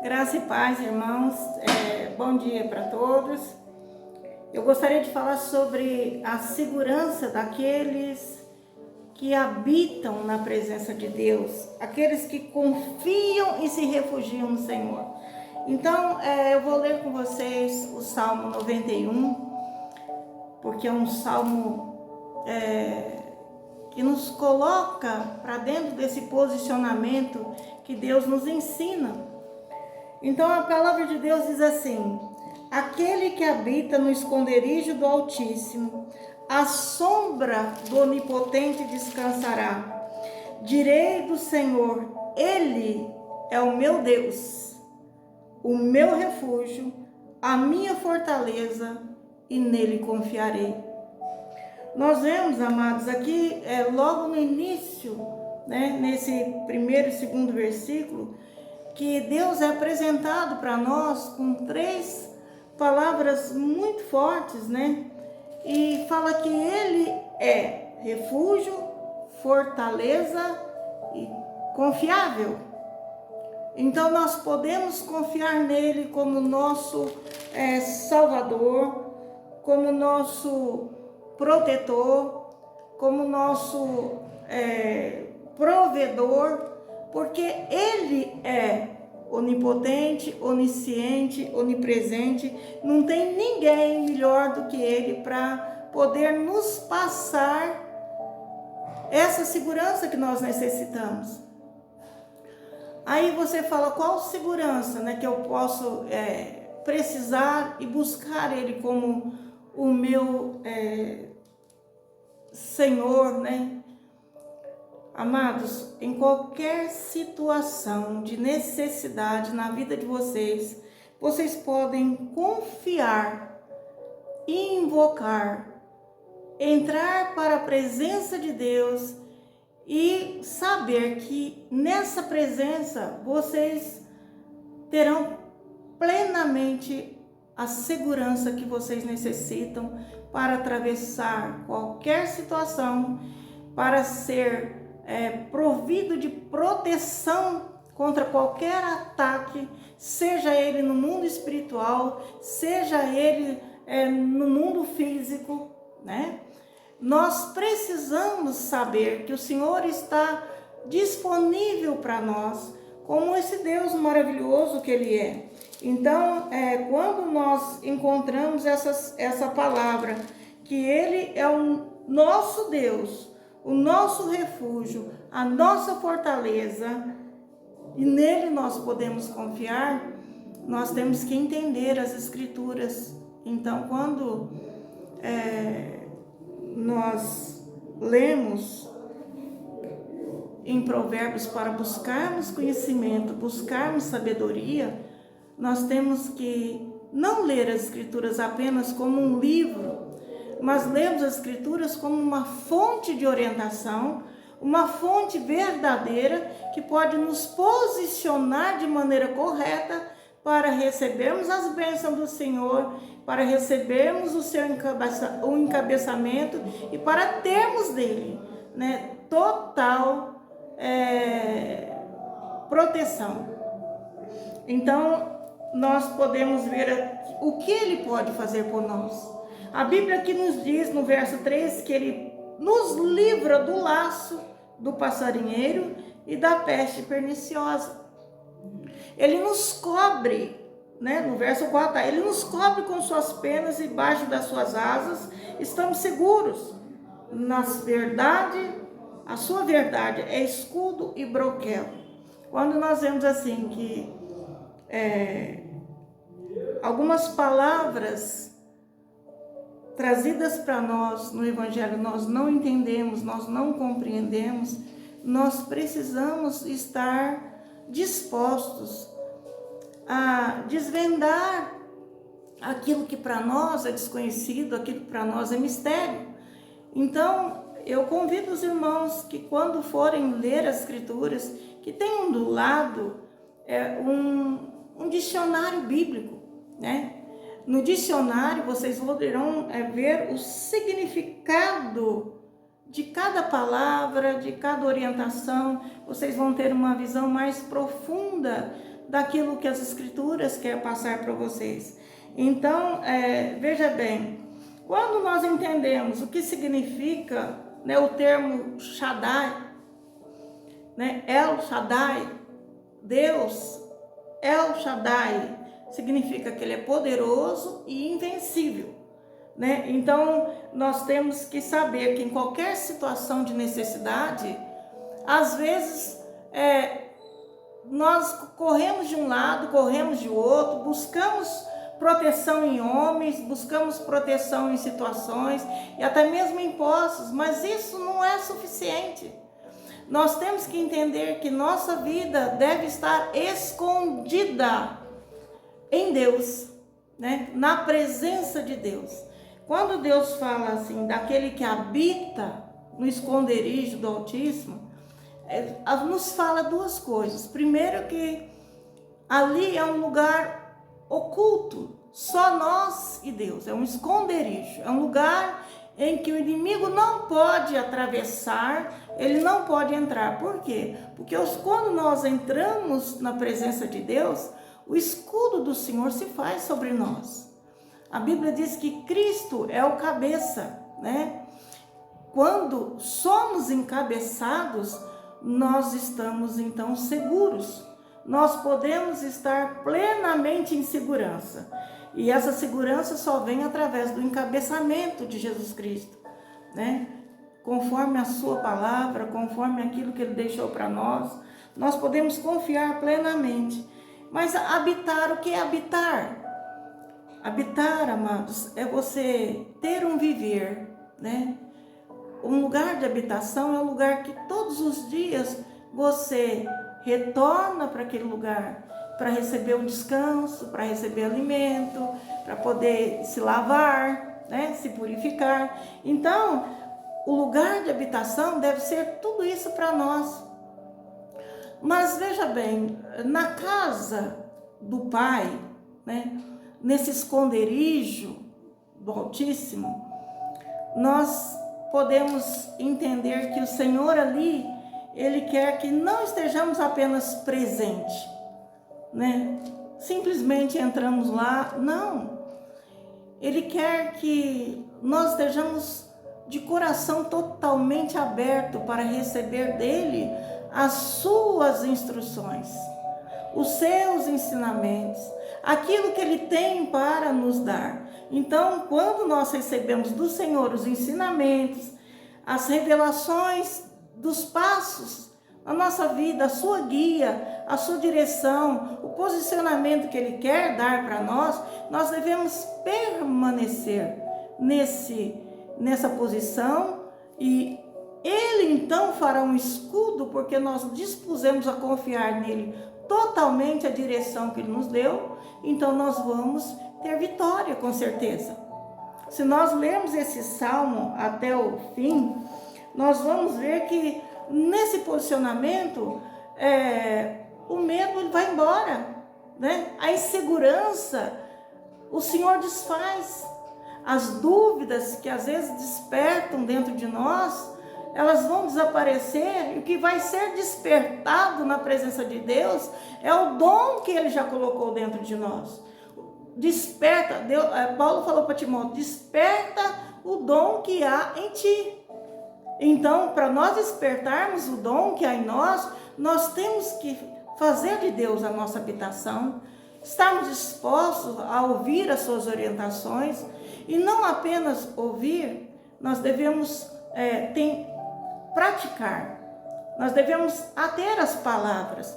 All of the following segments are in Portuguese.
Graça e paz, irmãos. Bom dia para todos. Eu gostaria de falar sobre a segurança daqueles que habitam na presença de Deus, aqueles que confiam e se refugiam no Senhor. Então, eu vou ler com vocês o Salmo 91, porque é um salmo que nos coloca para dentro desse posicionamento que Deus nos ensina. Então a palavra de Deus diz assim: aquele que habita no esconderijo do Altíssimo, à sombra do Onipotente descansará. Direi do Senhor, Ele é o meu Deus, o meu refúgio, a minha fortaleza, e nele confiarei. Nós vemos, amados, aqui logo no início, nesse primeiro e segundo versículo, que Deus é apresentado para nós com três palavras muito fortes, E fala que Ele é refúgio, fortaleza e confiável. Então nós podemos confiar nele como nosso Salvador, como nosso protetor, como nosso provedor, porque Ele é onipotente, onisciente, onipresente. Não tem ninguém melhor do que Ele para poder nos passar essa segurança que nós necessitamos. Aí você fala, qual segurança que eu posso precisar e buscar Ele como o meu Senhor, Amados, em qualquer situação de necessidade na vida de vocês, vocês podem confiar, invocar, entrar para a presença de Deus e saber que nessa presença vocês terão plenamente a segurança que vocês necessitam para atravessar qualquer situação, para ser provido de proteção contra qualquer ataque, seja ele no mundo espiritual, seja ele no mundo físico, Nós precisamos saber que o Senhor está disponível para nós, como esse Deus maravilhoso que Ele é. Então, quando nós encontramos essa palavra, que Ele é o nosso Deus, o nosso refúgio, a nossa fortaleza, e nele nós podemos confiar, nós temos que entender as Escrituras. Então, quando nós lemos em Provérbios para buscarmos conhecimento, buscarmos sabedoria, nós temos que não ler as Escrituras apenas como um livro, mas lemos as Escrituras como uma fonte de orientação, uma fonte verdadeira que pode nos posicionar de maneira correta para recebermos as bênçãos do Senhor, para recebermos o seu encabeçamento e para termos dele, total proteção. Então, nós podemos ver o que ele pode fazer por nós. A Bíblia aqui nos diz, no verso 3, que ele nos livra do laço do passarinheiro e da peste perniciosa. Ele nos cobre, no verso 4, ele nos cobre com suas penas e debaixo das suas asas estamos seguros. Na verdade, a sua verdade é escudo e broquel. Quando nós vemos assim que algumas palavras trazidas para nós no Evangelho nós não entendemos, nós não compreendemos, nós precisamos estar dispostos a desvendar aquilo que para nós é desconhecido, aquilo que para nós é mistério. Então, eu convido os irmãos que quando forem ler as Escrituras, que tenham do lado um dicionário bíblico, No dicionário vocês poderão ver o significado de cada palavra, de cada orientação. Vocês vão ter uma visão mais profunda daquilo que as Escrituras querem passar para vocês. Então, veja bem, quando nós entendemos o que significa, né, o termo Shaddai, né, El Shaddai, Deus, El Shaddai, significa que Ele é poderoso e invencível, né? Então, nós temos que saber que em qualquer situação de necessidade, às vezes, nós corremos de um lado, corremos de outro, buscamos proteção em homens, buscamos proteção em situações e até mesmo em postos, mas isso não é suficiente. Nós temos que entender que nossa vida deve estar escondida em Deus, né? Na presença de Deus. Quando Deus fala assim, daquele que habita no esconderijo do Altíssimo, nos fala duas coisas. Primeiro, que ali é um lugar oculto, só nós e Deus, é um esconderijo, é um lugar em que o inimigo não pode atravessar, ele não pode entrar. Por quê? Porque quando nós entramos na presença de Deus, o escudo do Senhor se faz sobre nós. A Bíblia diz que Cristo é o cabeça, né? Quando somos encabeçados, nós estamos então seguros. Nós podemos estar plenamente em segurança. E essa segurança só vem através do encabeçamento de Jesus Cristo, né? Conforme a sua palavra, conforme aquilo que Ele deixou para nós, nós podemos confiar plenamente. Mas habitar, o que é habitar? Habitar, amados, é você ter um viver, né? Um lugar de habitação é um lugar que todos os dias você retorna para aquele lugar para receber um descanso, para receber alimento, para poder se lavar, né? Se purificar. Então, o lugar de habitação deve ser tudo isso para nós. Mas veja bem, na casa do Pai, né? Nesse esconderijo do Altíssimo, nós podemos entender que o Senhor ali, Ele quer que não estejamos apenas presentes, né? Simplesmente entramos lá, não. Ele quer que nós estejamos de coração totalmente aberto para receber dele as suas instruções, os seus ensinamentos, aquilo que Ele tem para nos dar. Então, quando nós recebemos do Senhor os ensinamentos, as revelações dos passos na nossa vida, a sua guia, a sua direção, o posicionamento que Ele quer dar para nós, nós devemos permanecer nessa posição, e Ele então fará um escudo, porque nós dispusemos a confiar nele totalmente a direção que Ele nos deu. Então nós vamos ter vitória, com certeza. Se nós lermos esse salmo até o fim, nós vamos ver que nesse posicionamento, o medo ele vai embora, né? A insegurança, o Senhor desfaz. As dúvidas que às vezes despertam dentro de nós, elas vão desaparecer, e o que vai ser despertado na presença de Deus é o dom que Ele já colocou dentro de nós. Desperta, Paulo falou para Timóteo, desperta o dom que há em ti. Então, para nós despertarmos o dom que há em nós, nós temos que fazer de Deus a nossa habitação, estarmos dispostos a ouvir as suas orientações, e não apenas ouvir, nós devemos praticar, nós devemos ater as palavras,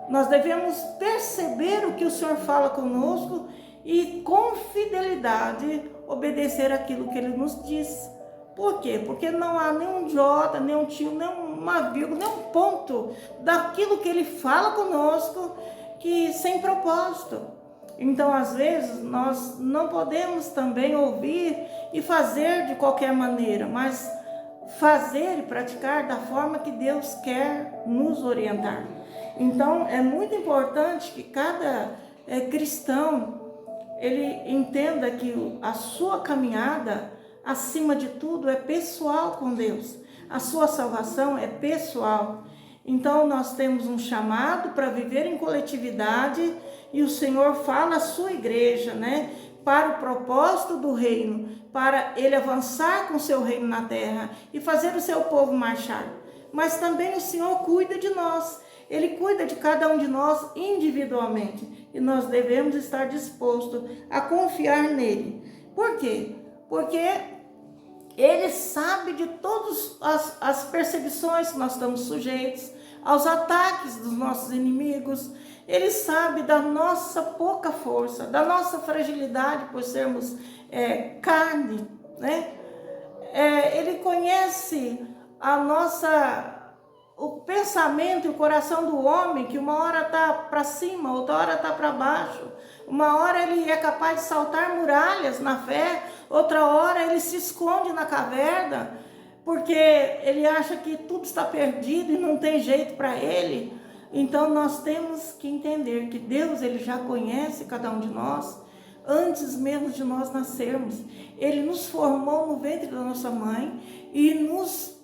nós devemos perceber o que o Senhor fala conosco e com fidelidade obedecer aquilo que Ele nos diz. Por quê? Porque não há nenhum jota, nenhum tio, nenhuma vírgula, nenhum ponto daquilo que Ele fala conosco que sem propósito. Então, às vezes, nós não podemos também ouvir e fazer de qualquer maneira, mas fazer e praticar da forma que Deus quer nos orientar. Então, é muito importante que cada cristão, ele entenda que a sua caminhada, acima de tudo, é pessoal com Deus. A sua salvação é pessoal. Então nós temos um chamado para viver em coletividade e o Senhor fala à sua igreja, né? Para o propósito do reino, para ele avançar com o seu reino na terra e fazer o seu povo marchar. Mas também o Senhor cuida de nós, ele cuida de cada um de nós individualmente e nós devemos estar dispostos a confiar nele. Por quê? Porque ele sabe de todas as perseguições que nós estamos sujeitos, aos ataques dos nossos inimigos. Ele sabe da nossa pouca força, da nossa fragilidade por sermos carne, né? Ele conhece o pensamento e o coração do homem, que uma hora está para cima, outra hora está para baixo. Uma hora ele é capaz de saltar muralhas na fé, outra hora ele se esconde na caverna, porque ele acha que tudo está perdido e não tem jeito para ele. Então nós temos que entender que Deus, ele já conhece cada um de nós, antes mesmo de nós nascermos. Ele nos formou no ventre da nossa mãe e nos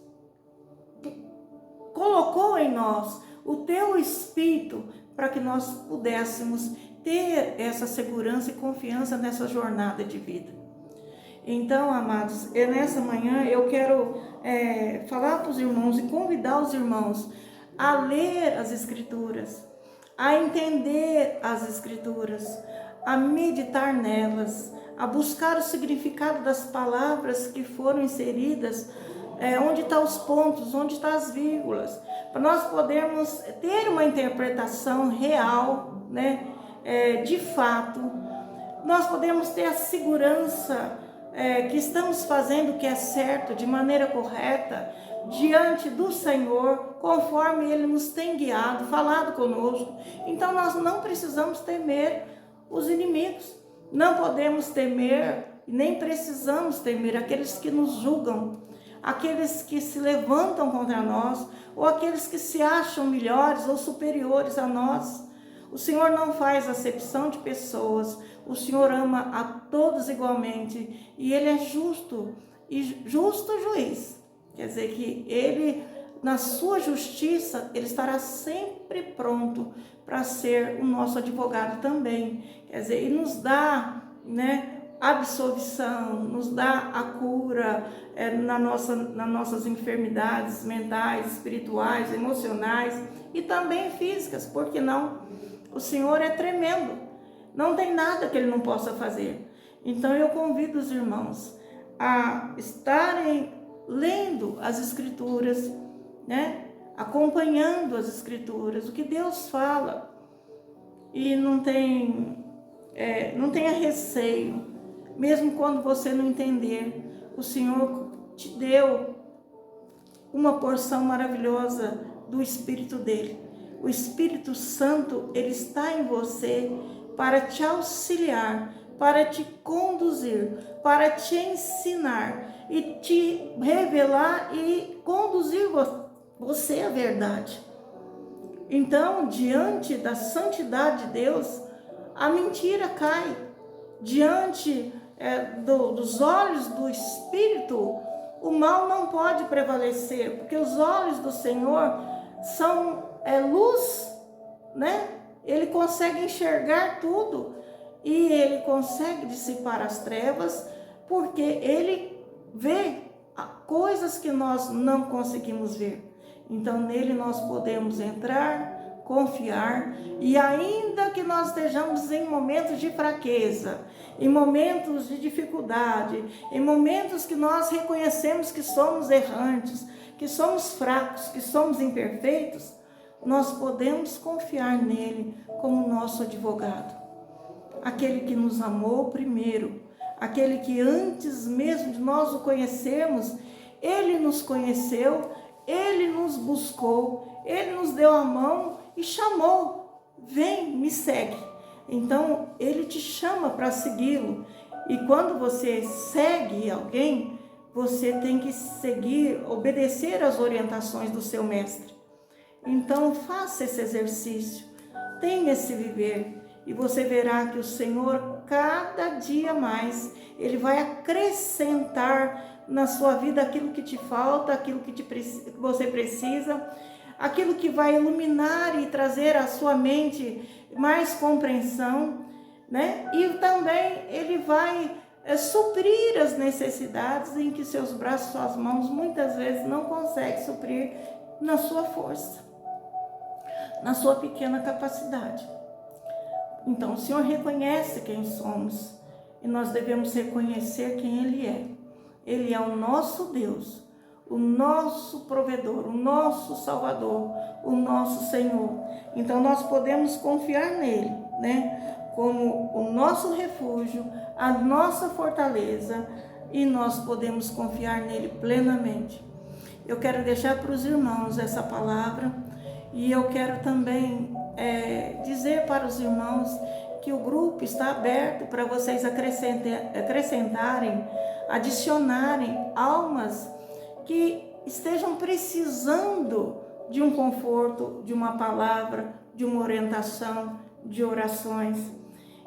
colocou em nós o teu Espírito para que nós pudéssemos ter essa segurança e confiança nessa jornada de vida. Então, amados, nessa manhã eu quero falar para os irmãos e convidar os irmãos a ler as Escrituras, a entender as Escrituras, a meditar nelas, a buscar o significado das palavras que foram inseridas, onde estão os pontos, onde estão as vírgulas, para nós podermos ter uma interpretação real, né? De fato, nós podemos ter a segurança que estamos fazendo o que é certo, de maneira correta, diante do Senhor, conforme Ele nos tem guiado, falado conosco. Então nós não precisamos temer os inimigos, não podemos temer, nem precisamos temer aqueles que nos julgam, aqueles que se levantam contra nós, ou aqueles que se acham melhores ou superiores a nós. O Senhor não faz acepção de pessoas, o Senhor ama a todos igualmente, e Ele é justo, e justo juiz. Quer dizer que Ele, na sua justiça, Ele estará sempre pronto para ser o nosso advogado também. Quer dizer, Ele nos dá, né, absolvição, nos dá a cura nas nossas enfermidades mentais, espirituais, emocionais e também físicas, por que não? O Senhor é tremendo, não tem nada que Ele não possa fazer. Então eu convido os irmãos a estarem lendo as Escrituras, né? Acompanhando as Escrituras, o que Deus fala, e não tenha receio, mesmo quando você não entender. O Senhor te deu uma porção maravilhosa do Espírito dele. O Espírito Santo, ele está em você para te auxiliar, para te conduzir, para te ensinar e te revelar e conduzir você à verdade. Então, diante da santidade de Deus, a mentira cai. Diante dos olhos do Espírito, o mal não pode prevalecer, porque os olhos do Senhor são luz, né? Ele consegue enxergar tudo e Ele consegue dissipar as trevas, porque Ele vê coisas que nós não conseguimos ver. Então nele nós podemos entrar, confiar, e ainda que nós estejamos em momentos de fraqueza, em momentos de dificuldade, em momentos que nós reconhecemos que somos errantes, que somos fracos, que somos imperfeitos, nós podemos confiar nele como nosso advogado. Aquele que nos amou primeiro, aquele que antes mesmo de nós o conhecermos, ele nos conheceu, ele nos buscou, ele nos deu a mão e chamou: vem, me segue. Então ele te chama para segui-lo, e quando você segue alguém, você tem que seguir, obedecer às orientações do seu mestre. Então faça esse exercício, tenha esse viver, e você verá que o Senhor, cada dia mais, Ele vai acrescentar na sua vida aquilo que te falta, aquilo que você precisa, aquilo que vai iluminar e trazer à sua mente mais compreensão, né? E também ele vai suprir as necessidades em que seus braços, suas mãos muitas vezes não conseguem suprir na sua força, na sua pequena capacidade. Então o Senhor reconhece quem somos e nós devemos reconhecer quem Ele é. Ele é o nosso Deus, o nosso provedor, o nosso Salvador, o nosso Senhor. Então nós podemos confiar nele, né? Como o nosso refúgio, a nossa fortaleza, e nós podemos confiar nele plenamente. Eu quero deixar para os irmãos essa palavra e eu quero também dizer para os irmãos que o grupo está aberto para vocês acrescentarem, adicionarem almas que estejam precisando de um conforto, de uma palavra, de uma orientação, de orações.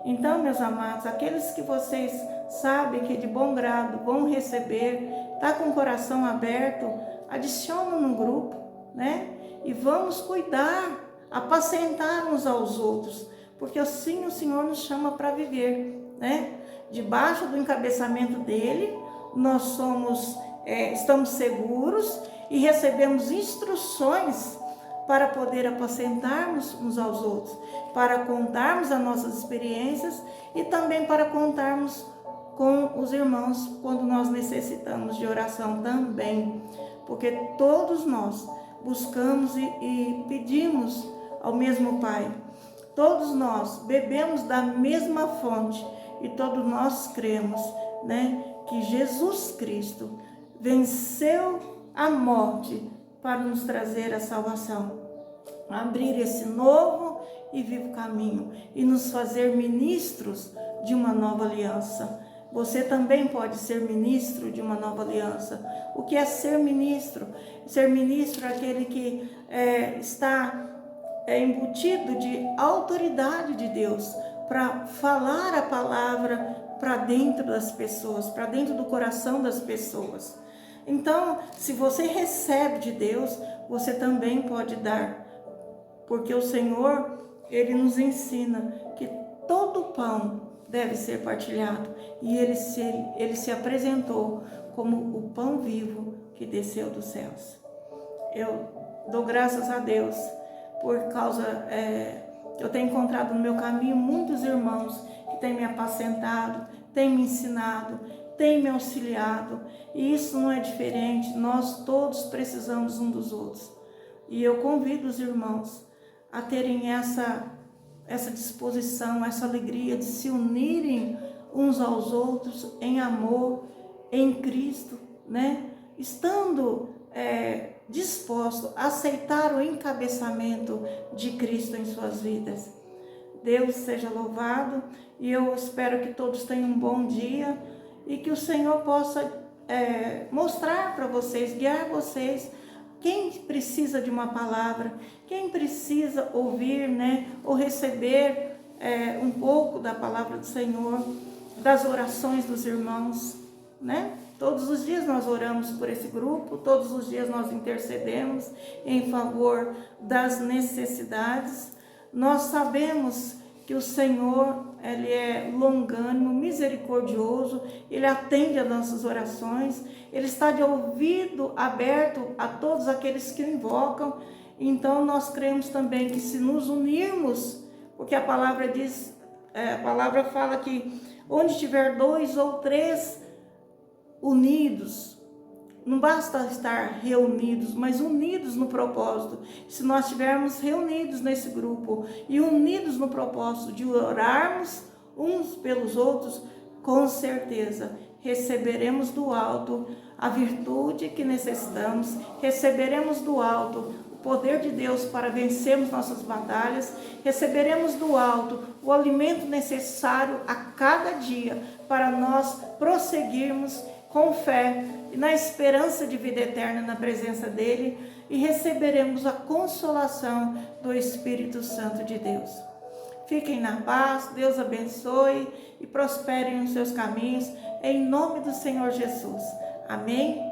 Então, meus amados, aqueles que vocês sabem que de bom grado vão receber, tá com o coração aberto, adicionam no grupo, né? E vamos cuidar, apacentar uns aos outros, porque assim o Senhor nos chama para viver, né? Debaixo do encabeçamento dele, nós estamos seguros e recebemos instruções para poder apacentarmos uns aos outros, para contarmos as nossas experiências e também para contarmos com os irmãos quando nós necessitamos de oração também, porque todos nós buscamos e pedimos ao mesmo Pai. Todos nós bebemos da mesma fonte e todos nós cremos, né, que Jesus Cristo venceu a morte para nos trazer a salvação, abrir esse novo e vivo caminho e nos fazer ministros de uma nova aliança. Você também pode ser ministro de uma nova aliança. O que é ser ministro? Ser ministro é aquele que está embutido de autoridade de Deus para falar a palavra para dentro das pessoas, para dentro do coração das pessoas. Então, se você recebe de Deus, você também pode dar, porque o Senhor, Ele nos ensina que todo pão deve ser partilhado, e Ele se apresentou como o pão vivo que desceu dos céus. Eu dou graças a Deus, por causa, eu tenho encontrado no meu caminho muitos irmãos que têm me apacentado, têm me ensinado, têm me auxiliado, e isso não é diferente, nós todos precisamos um dos outros. E eu convido os irmãos a terem essa disposição, essa alegria de se unirem uns aos outros em amor, em Cristo, né? Estando disposto a aceitar o encabeçamento de Cristo em suas vidas. Deus seja louvado, e eu espero que todos tenham um bom dia e que o Senhor possa mostrar para vocês, guiar vocês, quem precisa de uma palavra, quem precisa ouvir, né, ou receber um pouco da palavra do Senhor, das orações dos irmãos, né? Todos os dias nós oramos por esse grupo, todos os dias nós intercedemos em favor das necessidades. Nós sabemos que o Senhor, Ele é longânimo, misericordioso, Ele atende às nossas orações, Ele está de ouvido aberto a todos aqueles que o invocam. Então nós cremos também que se nos unirmos, porque a palavra diz, a palavra fala que onde tiver 2 ou 3 unidos, não basta estar reunidos, mas unidos no propósito. Se nós estivermos reunidos nesse grupo e unidos no propósito de orarmos uns pelos outros, com certeza receberemos do alto a virtude que necessitamos, receberemos do alto o poder de Deus para vencermos nossas batalhas, receberemos do alto o alimento necessário a cada dia para nós prosseguirmos com fé e na esperança de vida eterna na presença dEle, e receberemos a consolação do Espírito Santo de Deus. Fiquem na paz, Deus abençoe e prosperem nos seus caminhos, em nome do Senhor Jesus. Amém?